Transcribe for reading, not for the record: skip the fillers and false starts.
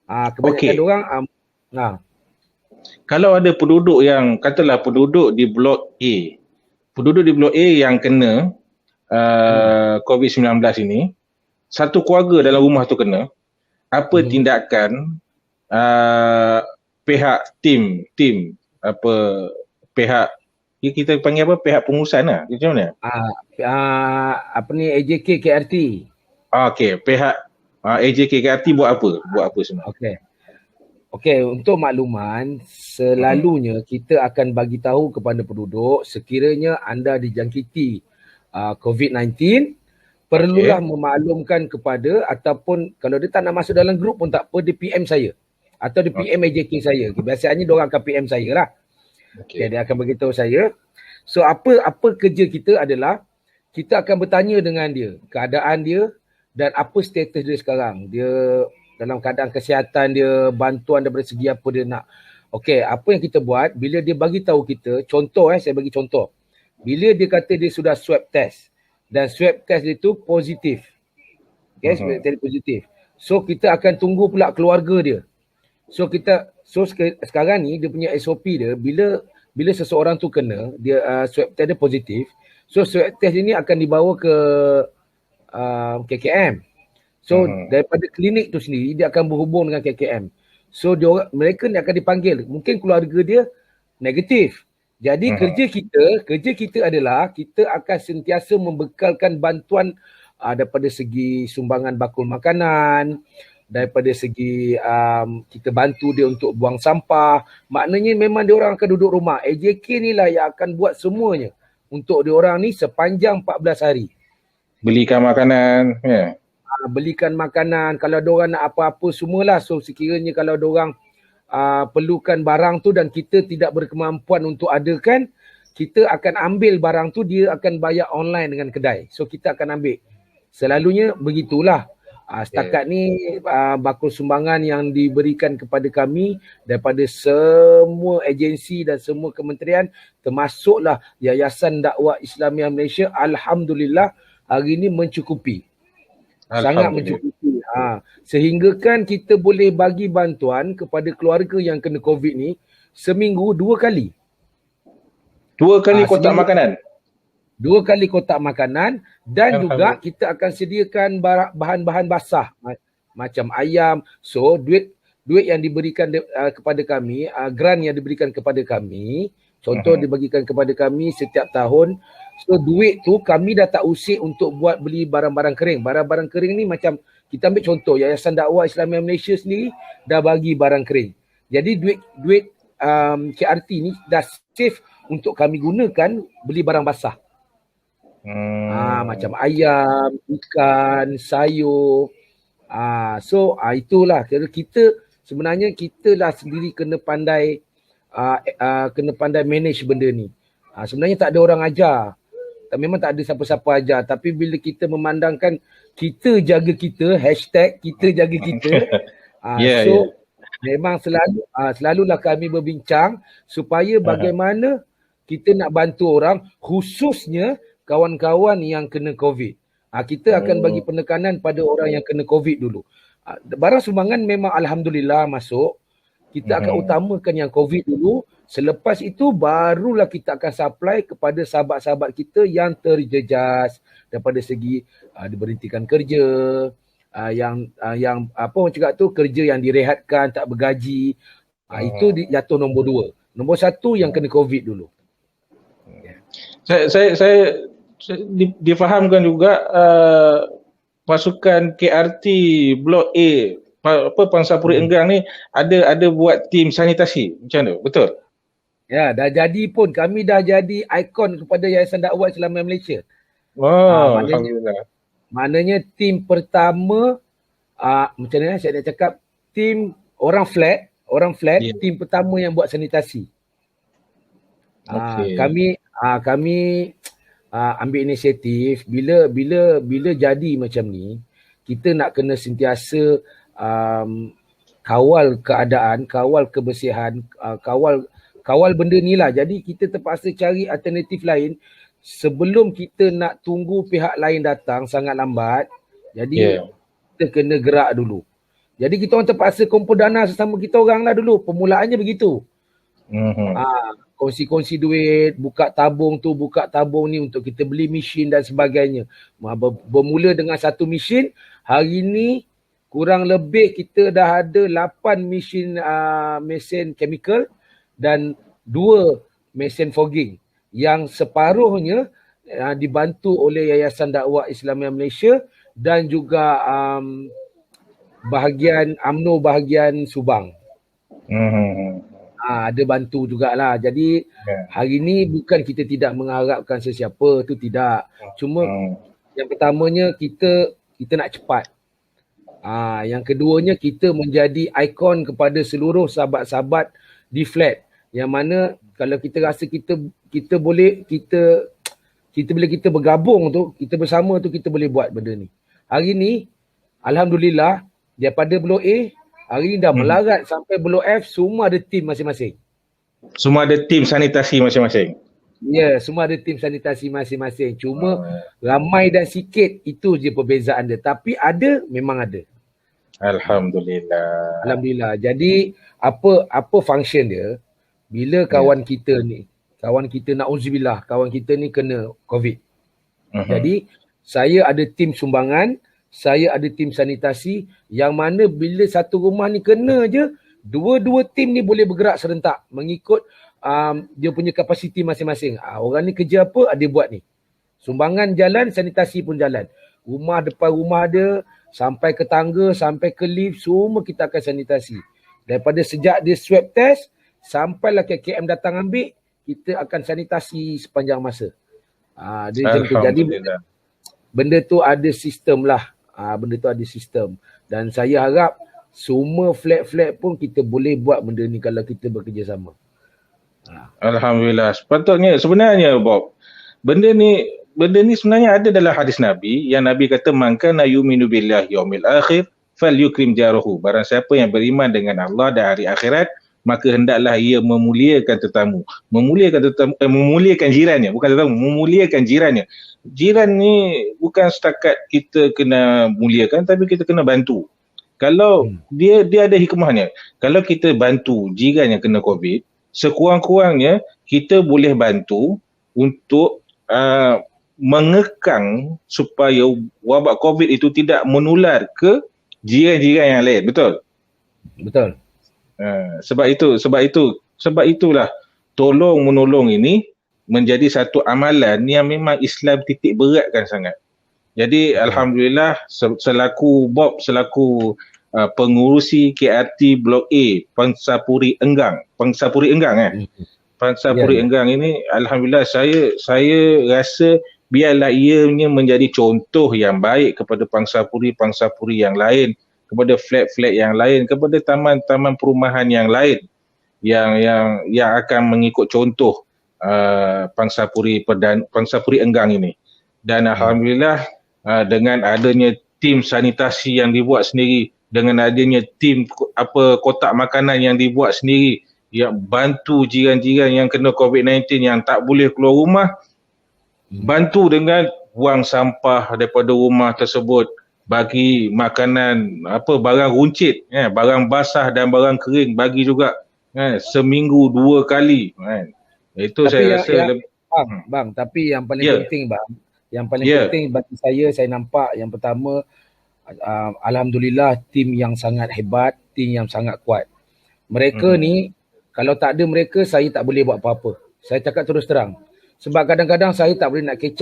Kebanyakan Okey. orang Kalau ada penduduk yang, katalah penduduk di Blok A, penduduk di Blok A yang kena COVID-19 ini, satu keluarga dalam rumah tu kena, apa tindakan pihak tim apa pihak kita panggil apa, pihak pengurusan lah, macam mana? apa ni, AJK KRT. Okey, pihak AJK KRT buat apa sebenarnya? Okey, untuk makluman, selalunya kita akan bagi tahu kepada penduduk sekiranya anda dijangkiti COVID-19, perlulah memaklumkan kepada, ataupun kalau dia tak nak masuk dalam grup pun tak apa, dia PM saya atau dia PM AJK saya. Biasanya dia orang akan PM saya lah. Dia akan beritahu saya. So apa kerja kita adalah kita akan bertanya dengan dia, keadaan dia dan apa status dia sekarang. Dia dalam keadaan kesihatan dia, bantuan daripada segi apa dia nak. Okey, apa yang kita buat, bila dia bagi tahu kita, contoh saya bagi contoh. Bila dia kata dia sudah swab test dan swab test dia tu positif. Okey, swab test positif. So kita akan tunggu pula keluarga dia. So sekarang ni dia punya SOP dia, bila seseorang tu kena, dia swab test dia positif. So swab test ini akan dibawa ke KKM. So daripada klinik tu sendiri dia akan berhubung dengan KKM. So mereka ni akan dipanggil. Mungkin keluarga dia negatif. Jadi kerja kita adalah kita akan sentiasa membekalkan bantuan daripada segi sumbangan bakul makanan, daripada segi kita bantu dia untuk buang sampah. Maknanya memang dia orang akan duduk rumah. AJK ni lah yang akan buat semuanya untuk dia orang ni sepanjang 14 hari. Belikan makanan, belikan makanan, kalau diorang nak apa-apa semualah. So sekiranya kalau diorang perlukan barang tu dan kita tidak berkemampuan untuk adakan, kita akan ambil barang tu, dia akan bayar online dengan kedai. So kita akan ambil. Selalunya begitulah. Setakat ni bakul sumbangan yang diberikan kepada kami daripada semua agensi dan semua kementerian, termasuklah Yayasan Dakwah Islamiah Malaysia, alhamdulillah hari ini mencukupi. Sangat mencukupi. Sehingga kan kita boleh bagi bantuan kepada keluarga yang kena COVID ni seminggu 2 kali. 2 kali kotak makanan? 2 kali kotak makanan dan juga kita akan sediakan bahan-bahan basah macam ayam. So duit yang diberikan kepada kami, grant yang diberikan kepada kami, contoh dibagikan kepada kami setiap tahun. So duit tu kami dah tak usik untuk buat beli barang-barang kering. Barang-barang kering ni macam kita ambil contoh Yayasan Dakwah Islamiah Malaysia sendiri dah bagi barang kering. Jadi duit KRT ni dah save untuk kami gunakan beli barang basah. Macam ayam, ikan, sayur. So itulah kita sebenarnya kita lah sendiri kena pandai manage benda ni. Sebenarnya tak ada orang ajar. Memang tak ada siapa-siapa ajar. Tapi bila kita memandangkan kita jaga kita, hashtag kita jaga kita. Memang selalulah kami berbincang supaya bagaimana kita nak bantu orang, khususnya kawan-kawan yang kena COVID. Kita akan bagi penekanan pada orang yang kena COVID dulu. Barang sumbangan memang alhamdulillah masuk. Kita akan utamakan yang COVID dulu. Selepas itu barulah kita akan supply kepada sahabat-sahabat kita yang terjejas daripada segi diberhentikan kerja, yang apa orang cakap tu, kerja yang direhatkan, tak bergaji. Itu jatuh nombor 2. Nombor 1 yang kena COVID dulu. Saya difahamkan juga pasukan KRT Blok A, Pangsapuri Enggang ni ada buat tim sanitasi. Macam mana? Betul? Ya, dah jadi pun. Kami dah jadi ikon kepada Yayasan Dakwah Islamiah Malaysia. Alhamdulillah. Maknanya tim pertama, macam mana saya nak cakap, tim orang flat, tim pertama yang buat sanitasi. Kami ambil inisiatif bila jadi macam ni, kita nak kena sentiasa kawal keadaan, kawal kebersihan, kawal benda ni lah. Jadi kita terpaksa cari alternatif lain sebelum kita nak tunggu pihak lain datang sangat lambat. Jadi kita kena gerak dulu. Jadi kita orang terpaksa kumpul dana sesama kita orang lah dulu. Permulaannya begitu. Kongsi-kongsi duit, buka tabung ni untuk kita beli mesin dan sebagainya. Bermula dengan satu mesin, hari ni kurang lebih kita dah ada 8 mesin chemical dan 2 mesin fogging yang separuhnya dibantu oleh Yayasan Dakwah Islamiyah Malaysia dan juga bahagian UMNO bahagian Subang. Ada bantu jugalah. Jadi hari ni bukan kita tidak mengharapkan sesiapa, tu tidak. Cuma yang pertamanya kita nak cepat. Yang keduanya kita menjadi ikon kepada seluruh sahabat-sahabat di flat. Yang mana kalau kita rasa kita boleh bila kita bergabung tu, kita bersama tu kita boleh buat benda ni. Hari ni alhamdulillah daripada Blok A, hari ni dah melarat sampai Blok F, semua ada tim masing-masing. Semua ada tim sanitasi masing-masing? Ya, semua ada tim sanitasi masing-masing. Cuma ramai dan sikit, itu je perbezaan dia. Tapi ada, memang ada. Alhamdulillah. Alhamdulillah. Jadi apa function dia, bila kawan kita na'udzubillah, kawan kita ni kena COVID. Jadi saya ada tim sumbangan, saya ada tim sanitasi yang mana bila satu rumah ni kena je, dua-dua tim ni boleh bergerak serentak mengikut dia punya kapasiti masing-masing. Orang ni kerja apa, dia buat ni. Sumbangan jalan, sanitasi pun jalan. Rumah depan rumah dia, sampai ke tangga, sampai ke lift, semua kita akan sanitasi. Daripada sejak dia swab test, sampailah KKM datang ambil, kita akan sanitasi sepanjang masa. Jadi benda tu ada sistem lah. Dan saya harap semua flat-flat pun kita boleh buat benda ni kalau kita bekerjasama. Alhamdulillah. Sebenarnya Bob, benda ni sebenarnya ada dalam hadis Nabi yang Nabi kata man kana yu'minu billahi yaumil akhir falyukrim jarahu. Barang siapa yang beriman dengan Allah dan hari akhirat, maka hendaklah ia memuliakan tetamu. Memuliakan jirannya, bukan tetamu, memuliakan jirannya. Jiran ni bukan setakat kita kena muliakan, tapi kita kena bantu. Kalau dia ada hikmahnya. Kalau kita bantu jiran yang kena COVID, sekurang-kurangnya kita boleh bantu untuk mengekang supaya wabak COVID itu tidak menular ke jiran-jiran yang lain. Betul? Betul. Sebab itulah tolong menolong ini menjadi satu amalan yang memang Islam titik beratkan sangat. Jadi alhamdulillah selaku pengurusi KRT Blok A Pangsapuri Enggang ini, alhamdulillah saya rasa biarlah ianya menjadi contoh yang baik kepada pangsapuri yang lain, kepada flat-flat yang lain, kepada taman-taman perumahan yang lain yang akan mengikut contoh Pangsapuri Enggang ini. Dan alhamdulillah dengan adanya tim sanitasi yang dibuat sendiri, dengan adanya tim kotak makanan yang dibuat sendiri yang bantu jiran-jiran yang kena COVID-19 yang tak boleh keluar rumah, bantu dengan buang sampah daripada rumah tersebut, bagi makanan barang runcit, barang basah dan barang kering bagi juga, seminggu 2 kali. Itu tapi saya rasa bang, tapi yang paling penting bang, yang paling penting bagi saya nampak yang pertama, alhamdulillah tim yang sangat hebat, tim yang sangat kuat. Mereka ni kalau tak ada mereka, saya tak boleh buat apa-apa. Saya cakap terus terang. Sebab kadang-kadang saya tak boleh nak catch up